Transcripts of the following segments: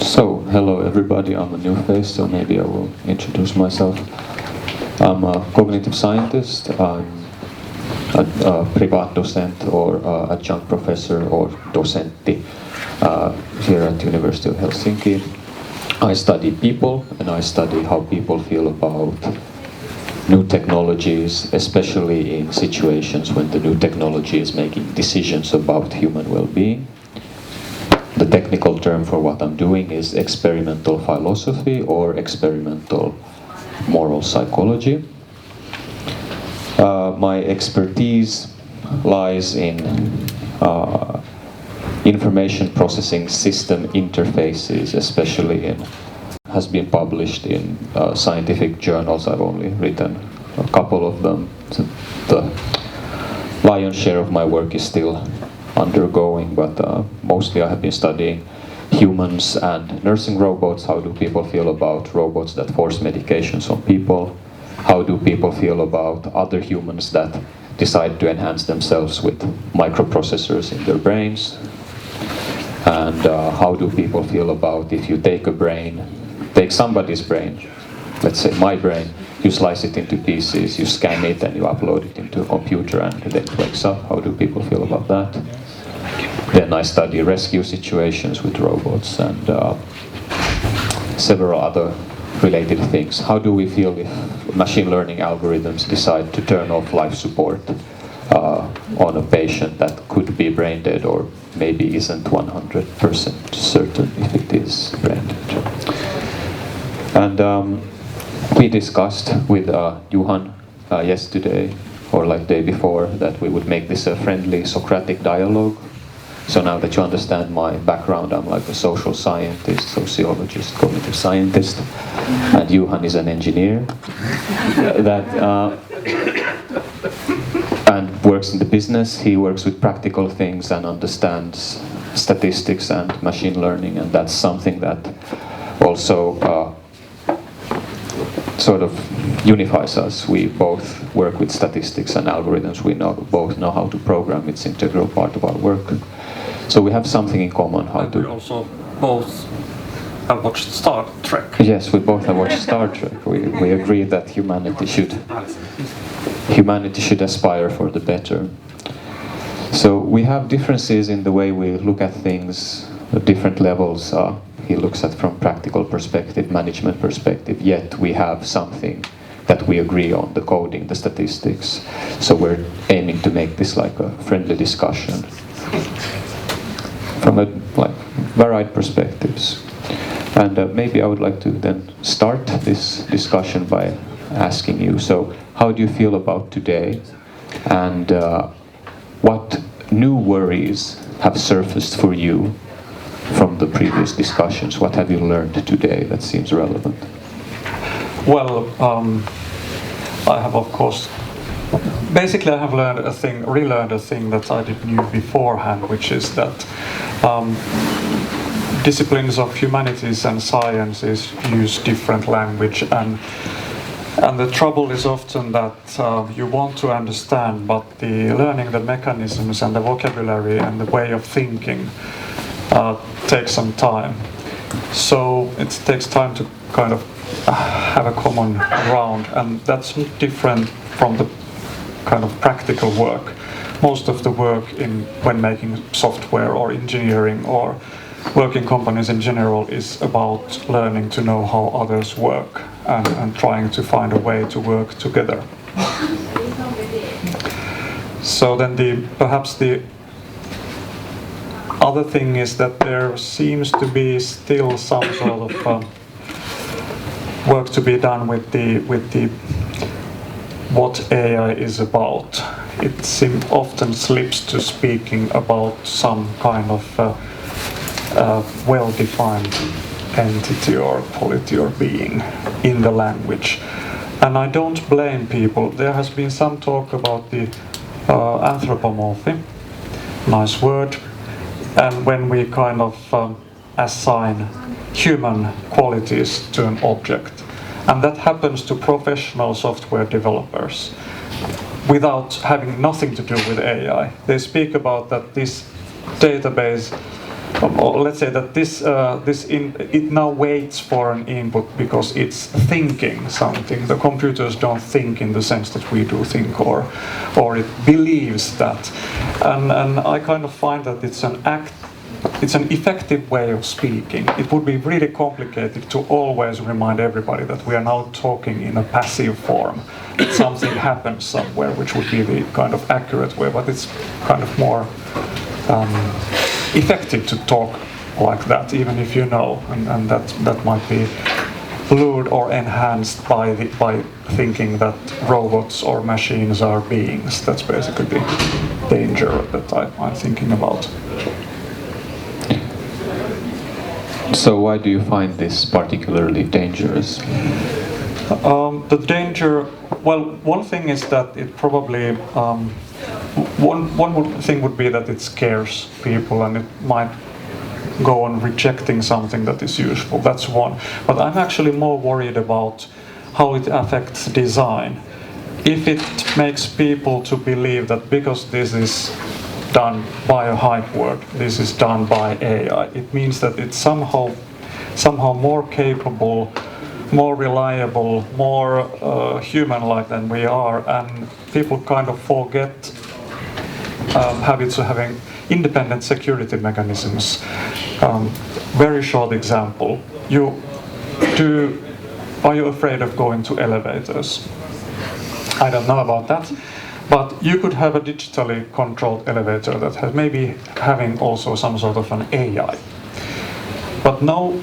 So, hello everybody, I'm a new face, so maybe I will introduce myself. I'm a cognitive scientist, I'm a privat docent or adjunct professor or docenti here at University of Helsinki. I study people and I study how people feel about new technologies, especially in situations when the new technology is making decisions about human well-being. The technical term for what I'm doing is experimental philosophy or experimental moral psychology. My expertise lies in information processing system interfaces, especially has been published in scientific journals. I've only written a couple of them. The lion's share of my work is still undergoing, but mostly I have been studying humans and nursing robots. How do people feel about robots that force medications on people? How do people feel about other humans that decide to enhance themselves with microprocessors in their brains? And how do people feel about if you take somebody's brain, let's say my brain, you slice it into pieces, you scan it and you upload it into a computer and then it wakes up. How do people feel about that? Then I study rescue situations with robots and several other related things. How do we feel if machine learning algorithms decide to turn off life support on a patient that could be brain dead or maybe isn't 100% certain if it is brain dead? And we discussed with Johan yesterday or like day before that we would make this a friendly Socratic dialogue. So now that you understand my background, I'm like a social scientist, sociologist, cognitive scientist, and Johan is an engineer and works in the business. He works with practical things and understands statistics and machine learning, and that's something that also sort of unifies us. We both work with statistics and algorithms. We both know how to program. It's an integral part of our work. So we have something in common. We also both have watched Star Trek. Yes, we both have watched Star Trek. We agree that humanity should aspire for the better. So we have differences in the way we look at things at different levels. He looks at from practical perspective, management perspective, yet we have something that we agree on, the coding, the statistics. So we're aiming to make this like a friendly discussion from varied perspectives. And maybe I would like to then start this discussion by asking you, so how do you feel about today? And what new worries have surfaced for you from the previous discussions? What have you learned today that seems relevant? Well, I have of course, basically I have relearned a thing that I didn't know beforehand, which is that disciplines of humanities and sciences use different language, and the trouble is often that you want to understand, but the learning the mechanisms and the vocabulary and the way of thinking takes some time. So it takes time to kind of have a common ground, and that's different from the kind of practical work. Most of the work when making software or engineering or working companies in general is about learning to know how others work and trying to find a way to work together. So then perhaps the other thing is that there seems to be still some sort of work to be done with the what AI is about. It often slips to speaking about some kind of well-defined entity or quality or being in the language. And I don't blame people. There has been some talk about the anthropomorphy, nice word, and when we kind of assign human qualities to an object. And that happens to professional software developers without having nothing to do with AI. They speak about that this database or let's say that it now waits for an input because it's thinking something. The computers don't think in the sense that we do think, or it believes that, and I kind of find that it's an effective way of speaking. It would be really complicated to always remind everybody that we are now talking in a passive form, that something happens somewhere, which would be the kind of accurate way, but it's kind of more effective to talk like that, even if you know, and that might be lured or enhanced by thinking that robots or machines are beings. That's basically the danger that I'm thinking about. So why do you find this particularly dangerous? The danger, well, one thing is that it probably, one thing would be that it scares people and it might go on rejecting something that is useful. That's one. But I'm actually more worried about how it affects design. If it makes people to believe that because this is done by a hype word, this is done by AI, it means that it's somehow more capable, more reliable, more human-like than we are, and people kind of forget habits of having independent security mechanisms. Very short example. Are you afraid of going to elevators? I don't know about that, but you could have a digitally controlled elevator that has maybe having also some sort of an AI. But no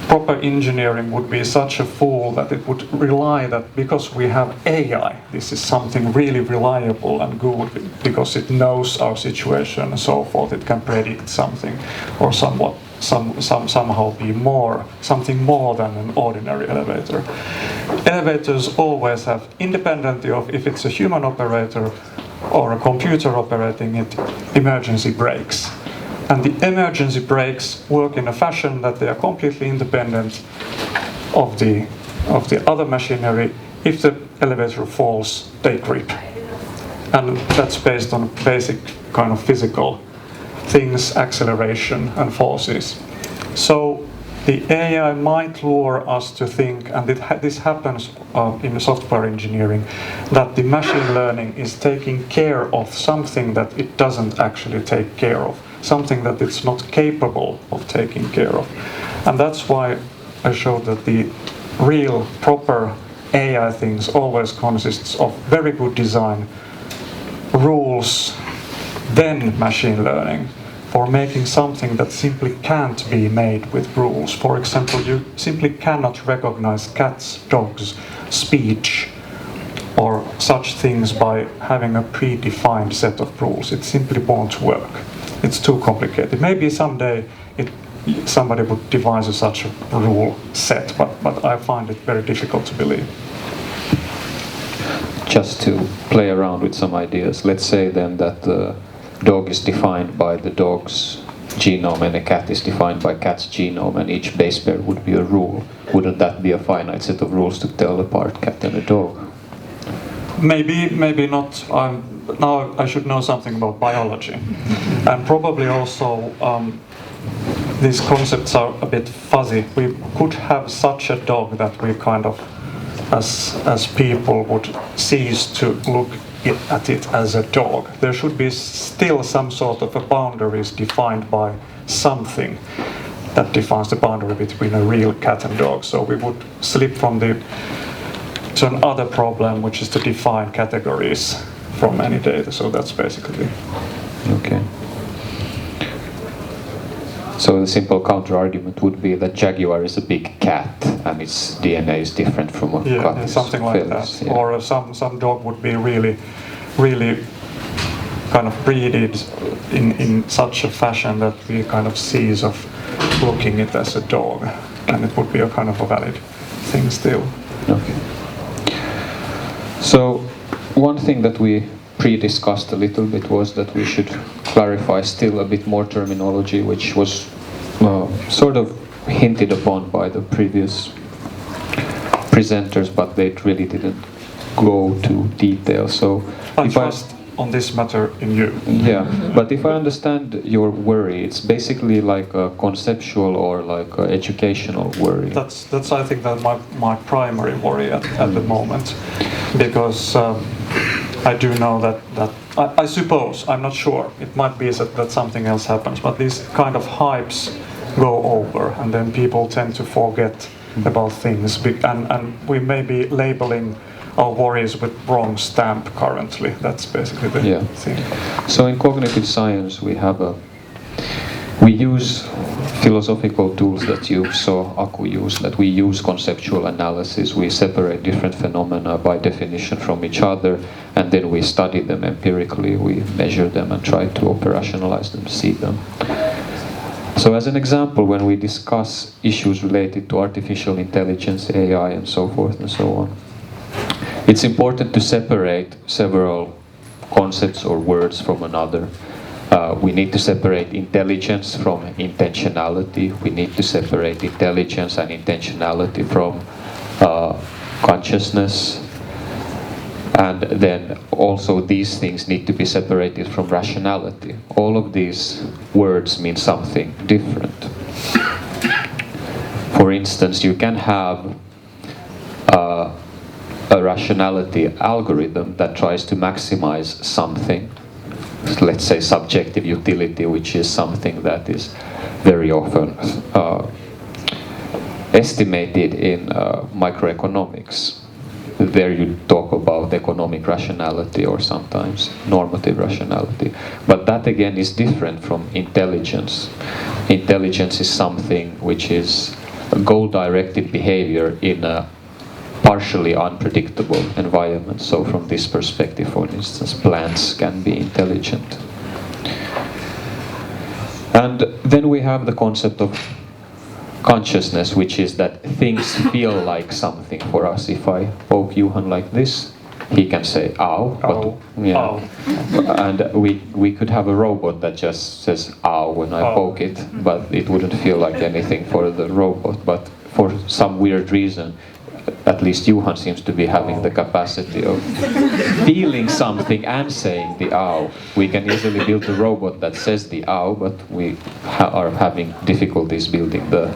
proper engineering would be such a fool that it would rely that because we have AI, this is something really reliable and good because it knows our situation and so forth. It can predict something or somehow be something more than an ordinary elevator. Elevators always have, independently of if it's a human operator or a computer operating it, emergency brakes. And the emergency brakes work in a fashion that they are completely independent of the other machinery. If the elevator falls, they grip. And that's based on basic kind of physical things, acceleration and forces. So the AI might lure us to think, and this happens in software engineering, that the machine learning is taking care of something that it doesn't actually take care of, something that it's not capable of taking care of. And that's why I showed that the real, proper AI things always consists of very good design, rules, then machine learning, for making something that simply can't be made with rules. For example, you simply cannot recognize cats, dogs, speech, or such things by having a predefined set of rules. It simply won't work. It's too complicated. Maybe someday somebody would devise such a rule set, but I find it very difficult to believe. Just to play around with some ideas, let's say then that the dog is defined by the dog's genome and a cat is defined by cat's genome, and each base pair would be a rule. Wouldn't that be a finite set of rules to tell apart cat and a dog? Maybe not. Now I should know something about biology, and probably also these concepts are a bit fuzzy. We could have such a dog that we kind of, as people, would cease to look at it as a dog. There should be still some sort of a boundaries defined by something that defines the boundary between a real cat and dog. So we would slip to another problem, which is to define categories from any data. So that's basically. Okay. So the simple counter-argument would be that jaguar is a big cat and its DNA is different from a cat. Yeah, something like that. Yeah. Or some dog would be really kind of breeded in such a fashion that we kind of cease of looking it as a dog, and it would be a kind of a valid thing still. Okay. So one thing that we pre-discussed a little bit was that we should clarify still a bit more terminology, which was sort of hinted upon by the previous presenters, but they really didn't go to detail. So on this matter in you. Yeah, but if I understand your worry, it's basically like a conceptual or like a educational worry. That's I think that my primary worry at the moment, because I do know that I suppose, I'm not sure, it might be that something else happens, but these kind of hypes go over and then people tend to forget about things, and we may be labeling our worries with wrong stamp currently. That's basically the thing. So in cognitive science we use philosophical tools that you saw Aku use, that we use conceptual analysis, we separate different phenomena by definition from each other, and then we study them empirically, we measure them and try to operationalize them, see them. So as an example, when we discuss issues related to artificial intelligence, AI and so forth and so on, it's important to separate several concepts or words from another. We need to separate intelligence from intentionality. We need to separate intelligence and intentionality from consciousness. And then also these things need to be separated from rationality. All of these words mean something different. For instance, you can have a rationality algorithm that tries to maximize something. Let's say subjective utility, which is something that is very often estimated in microeconomics. There you talk about economic rationality or sometimes normative rationality. But that again is different from intelligence. Intelligence is something which is a goal-directed behavior in a partially unpredictable environment. So from this perspective, for instance, plants can be intelligent. And then we have the concept of consciousness, which is that things feel like something for us. If I poke Johan like this, he can say ow. Ow. Yeah. Ow. And we could have a robot that just says ow when I poke it, but it wouldn't feel like anything for the robot. But for some weird reason, at least Johan seems to be having the capacity of feeling something and saying the ow. We can easily build a robot that says the ow, but we are having difficulties building the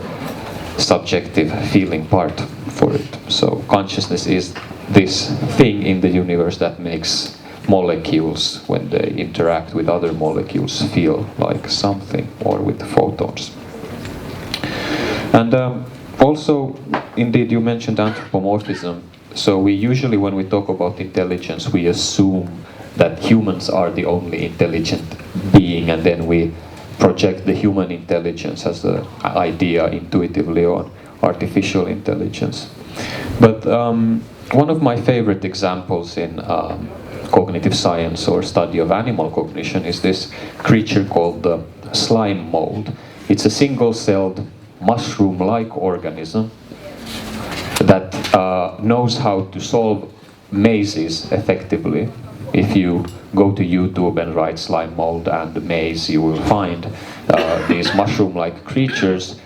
subjective feeling part for it. So consciousness is this thing in the universe that makes molecules, when they interact with other molecules, feel like something, or with photons. And also, indeed, you mentioned anthropomorphism. So we usually, when we talk about intelligence, we assume that humans are the only intelligent being, and then we project the human intelligence as an idea intuitively on artificial intelligence. But one of my favorite examples in cognitive science or study of animal cognition is this creature called the slime mold. It's a single-celled mushroom-like organism that knows how to solve mazes effectively. If you go to YouTube and write slime mold and maze, you will find these mushroom-like creatures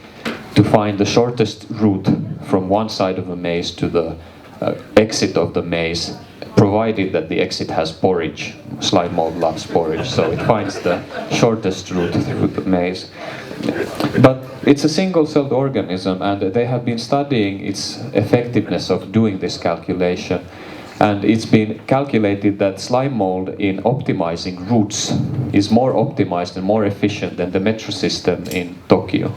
to find the shortest route from one side of a maze to the exit of the maze, provided that the exit has porridge. Slime mold loves porridge, so it finds the shortest route through the maze. But it's a single-celled organism, and they have been studying its effectiveness of doing this calculation. And it's been calculated that slime mold in optimizing routes is more optimized and more efficient than the metro system in Tokyo.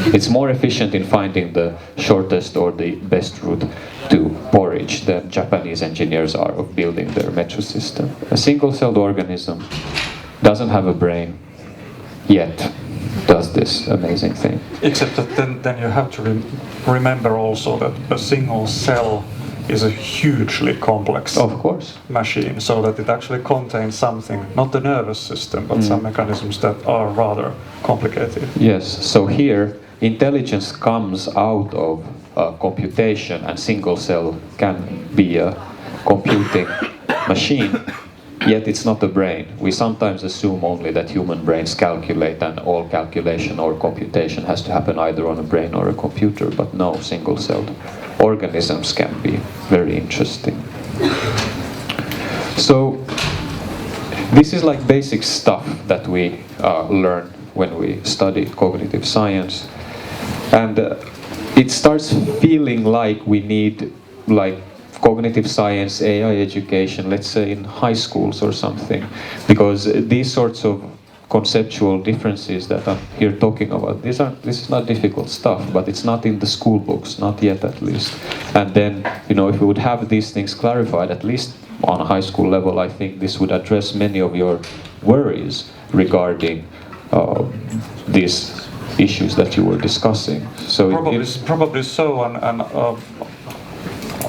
It's more efficient in finding the shortest or the best route to porridge than Japanese engineers are of building their metro system. A single-celled organism doesn't have a brain, yet does this amazing thing. Except that then you have to remember also that a single cell is a hugely complex machine, so that it actually contains something, not the nervous system, but some mechanisms that are rather complicated. Yes, so here intelligence comes out of computation, and single cell can be a computing machine, yet it's not a brain. We sometimes assume only that human brains calculate, and all calculation or computation has to happen either on a brain or a computer, but no, single-celled organisms can be very interesting. So this is like basic stuff that we learn when we study cognitive science, and it starts feeling like we need like cognitive science, AI education, let's say in high schools or something, because these sorts of conceptual differences that I'm here talking about, this is not difficult stuff, but it's not in the school books, not yet at least. And then, you know, if we would have these things clarified, at least on a high school level, I think this would address many of your worries regarding these issues that you were discussing. So probably so, and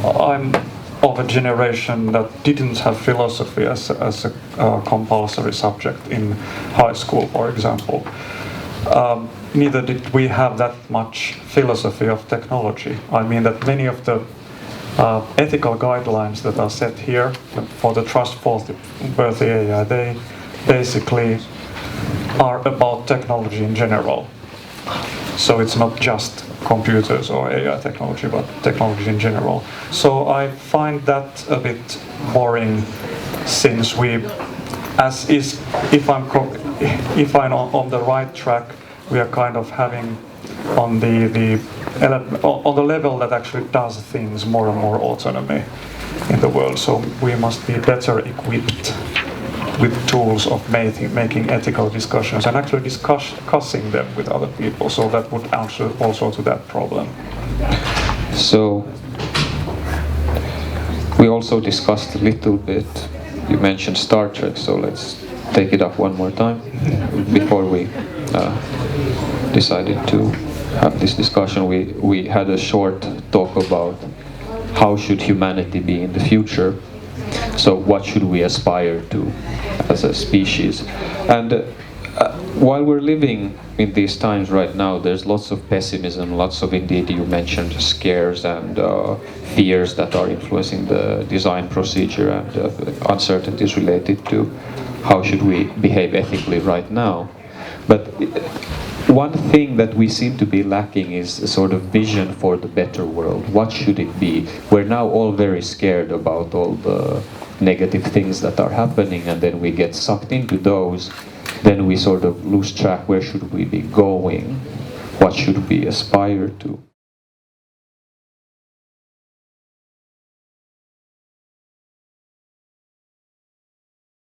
I'm of a generation that didn't have philosophy as a compulsory subject in high school, for example. Neither did we have that much philosophy of technology. I mean that many of the ethical guidelines that are set here for the trustworthy AI, they basically are about technology in general. So it's not just computers or AI technology, but technology in general. So I find that a bit boring, since if I'm on the right track, we are kind of having on the level that actually does things more and more autonomy in the world. So we must be better equipped with tools of making ethical discussions and actually discussing them with other people. So that would answer also to that problem. So we also discussed a little bit, you mentioned Star Trek, so let's take it up one more time before we decided to have this discussion. We had a short talk about how should humanity be in the future. So what should we aspire to as a species? And while we're living in these times right now, there's lots of pessimism, lots of, indeed, you mentioned scares and fears that are influencing the design procedure, and uncertainties related to how should we behave ethically right now. But one thing that we seem to be lacking is a sort of vision for the better world. What should it be? We're now all very scared about all the negative things that are happening, and then we get sucked into those. Then we sort of lose track. Where should we be going? What should we aspire to?